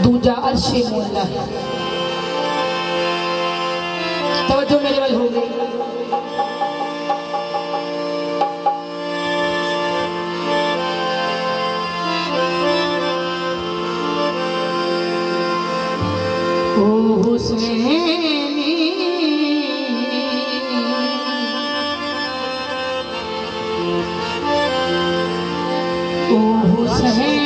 दूजा अर्शे मोला है। तवज्जो मेरे वाल हो गई। ओ हुसैनी ओ हुसैनी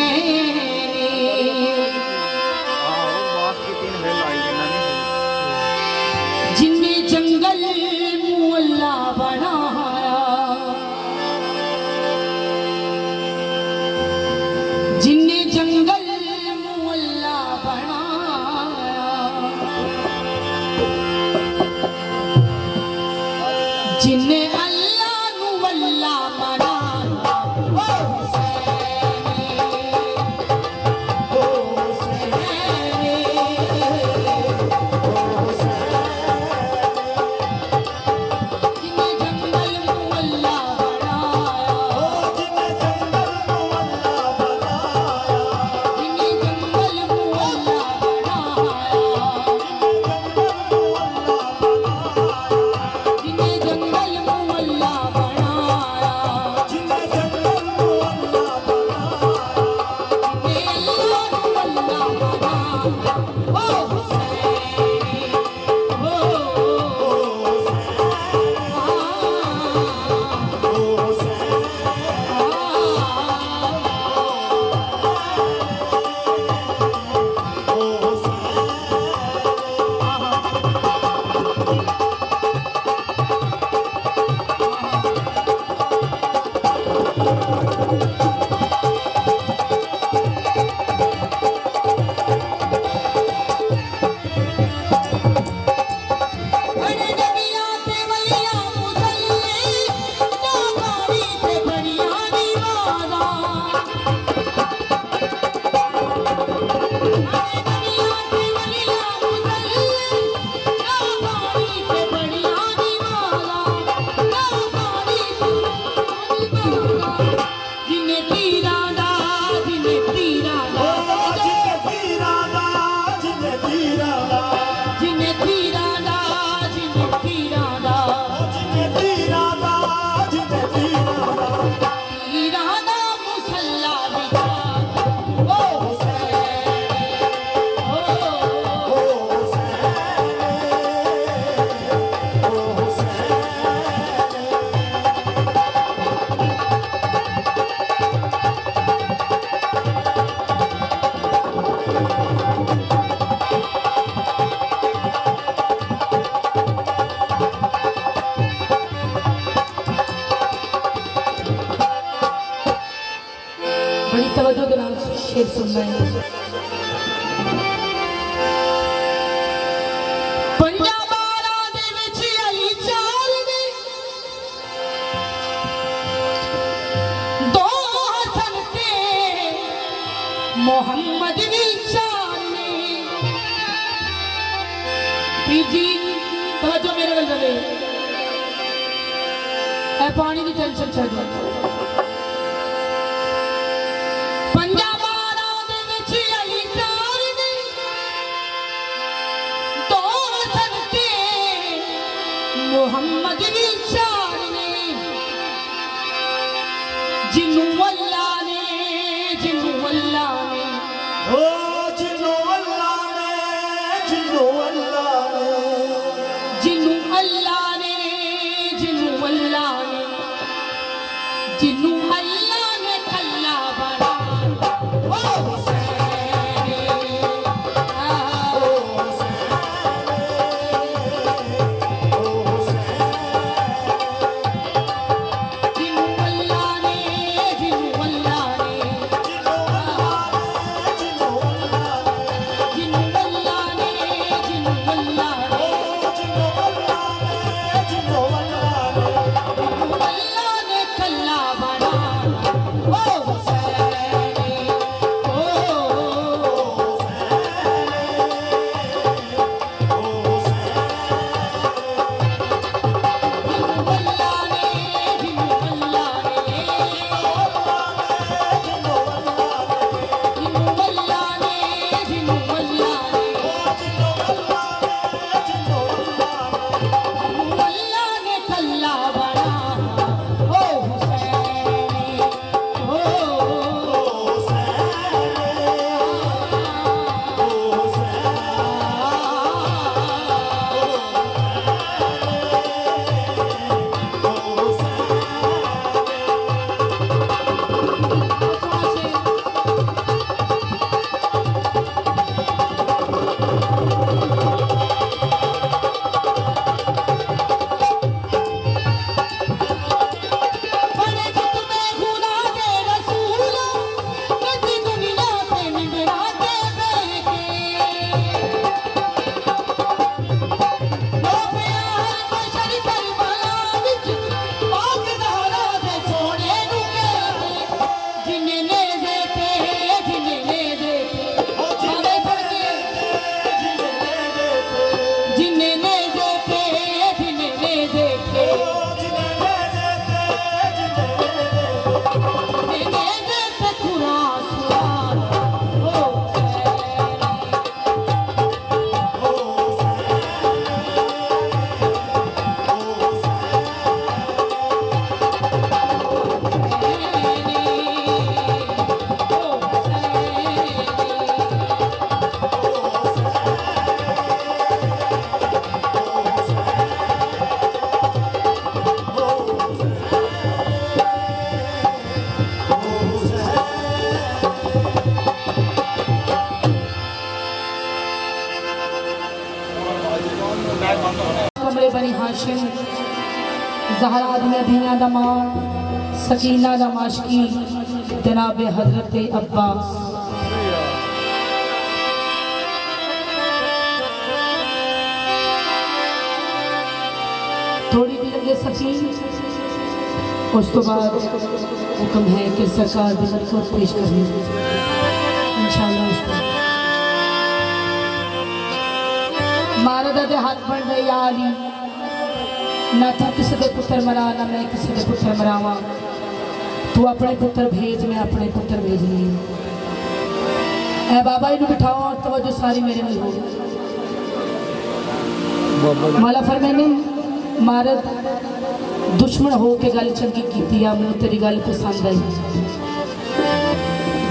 जिन्हें जंगल मुअल्ला बनाया, जिन्हें जंगल मुअल्ला बनाया, जिन्हें अल्लाह नु वल्ला बनाया। ओ हुसैनी ओ हुसैनी बड़ी तवज्जो के नाम से शेर सुन रहे हैं। पंजाब वाला दे विच अली चाल ने दो हसन ते मोहम्मद दी चाल ने। जी तवज्जो मेरे वाल जले ए पानी की टेंशन छड़ दो। मोहम्मद दी चाल ने जिन्नू अल्लाह ने जिन्नू अल्लाह ने ओ जिन्नू अल्लाह ने जिन्नू अल्लाह ने जिन्नू अल्लाह ने जिन्नू अल्लाह ने बनी हाशिम ज़हरा दियां धियां दा मां सकीना दा माशकी जनाब हजरत अब्बास। थोड़ी देर लगे सकी उस तो बाद हुक्म है कि सरकार की खिदमत पेश करनी इंशाअल्लाह। मारदा दे हाथ बन रहे याली ना तू किसी के पुत्र मरा ना मैं किसी के पुत्र मरावा। तू अपने पुत्र भेज मैं अपने पुत्र भेजनी है। बाबा इन्हें बिठाओ और तवज्जो सारी मेरे में हो। मौला फरमाने मारद दुश्मन हो के गल चंगी की मैनू तेरी गल पसंद आई।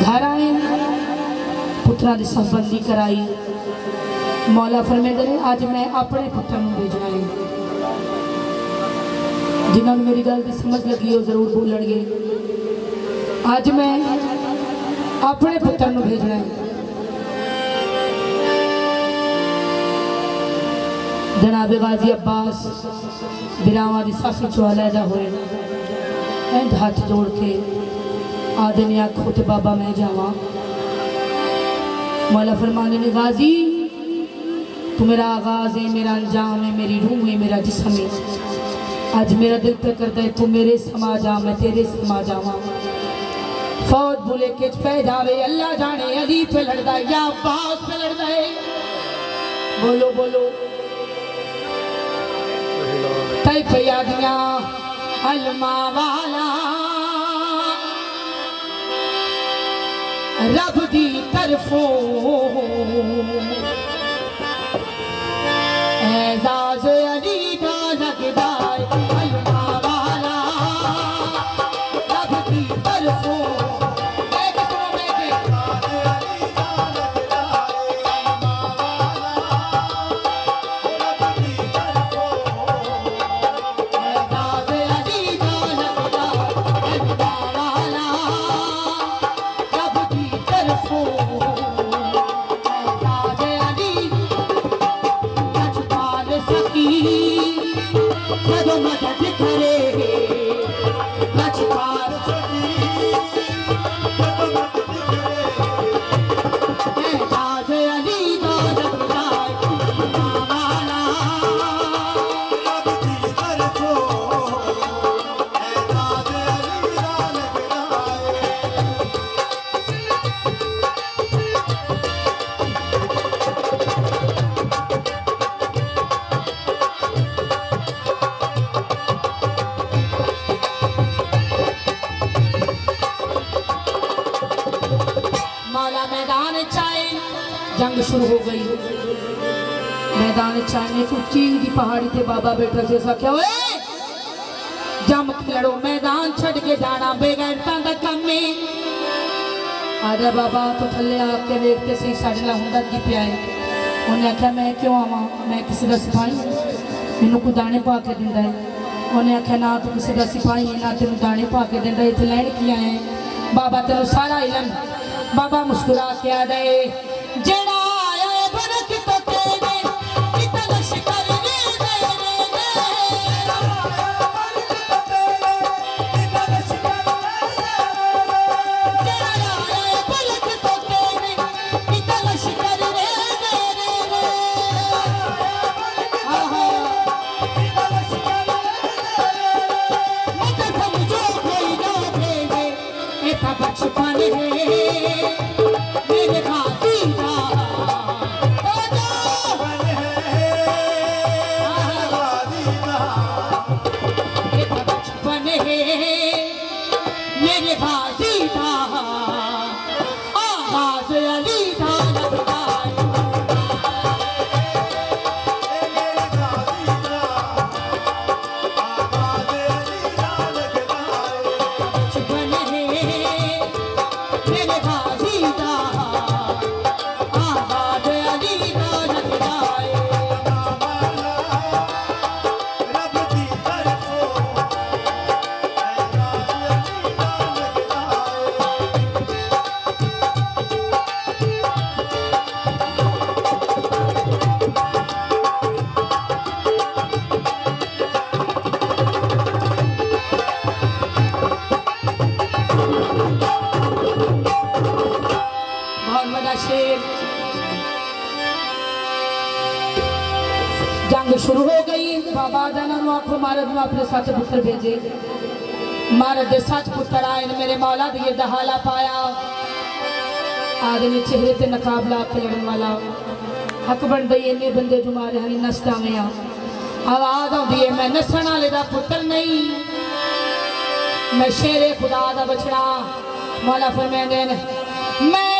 घर आए पुत्रा की सहबंदी कराई। मौला फरमाते ने अज मैं अपने पुत्र को भेजना है। जिन्होंने मेरी गल की समझ लगी वो जरूर बोलणगे। अज मैं अपने पुत्र को भेजना है। जनाब गाजी अब्बास बिरावां दी सासी चौलैदा होए एंड हाथ जोड़ के आदे ने आखो ते बाबा मैं जावा। मौला फरमाने ने गाजी तू मेरा आगाज है मेरा अंजाम है मेरी रूह है मेरा जिस्म है। आज मेरा दिल पे करता है तू मेरे समा जा मैं तेरे समा जावा। फौज बुले के पे जावे अल्लाह जाने अली पे लड़दा या अब्बास पे लड़दा है। बोलो बोलो तय पिया दिया अलमा वाला रब दी तरफों एजाज अली का लगदा अलमा वाला रब दी तरफों। जंग शुरू हो गई। मैदान चाने उच्ची दी पहाड़ी ते बाबा बैठा से आख्या जम के लड़ो मैदान छड़ के जाना बेगैरतां दा काम है। आजा बाबा तो थले आके देखते सी साडे नाल हुंदा की पिया है। उन्हें आख्या मैं क्यों आवां मैं किसी दा सिपाही मैनू कोई दाने पा के दिंदा है। उन्हें आख्या ना तू किसी दा सिपाही है ना तेनू दाने पा के दिंदा इत्थे लैण की आए बाबा तेनू सारा इलम। बाबा मुस्कुरा के आ दे जेड़ा आया है बरक तो तेरे इतना शिकार रे बचपन है मेरे खाती का बचपन है मेरे खाती का आवाज अली था बहुत बड़ा शेर। जंग शुरू हो गई। बाबा आदना आखो महाराज ने अपने 7 पुत्र भेजे। महाराज दे 7 पुत्र आए मेरे मौला दिए दहाला पाया। आदमी चेहरे ते नकाब ला के लड़न वाला हक बन गई। इन्ने बंदे जो मारे हैं नसदा में आवाज आती है मैं नसन वाले का पुत्र नहीं, मैं शेरे खुदा का बछड़ा। मौला फरमांदे ने मैं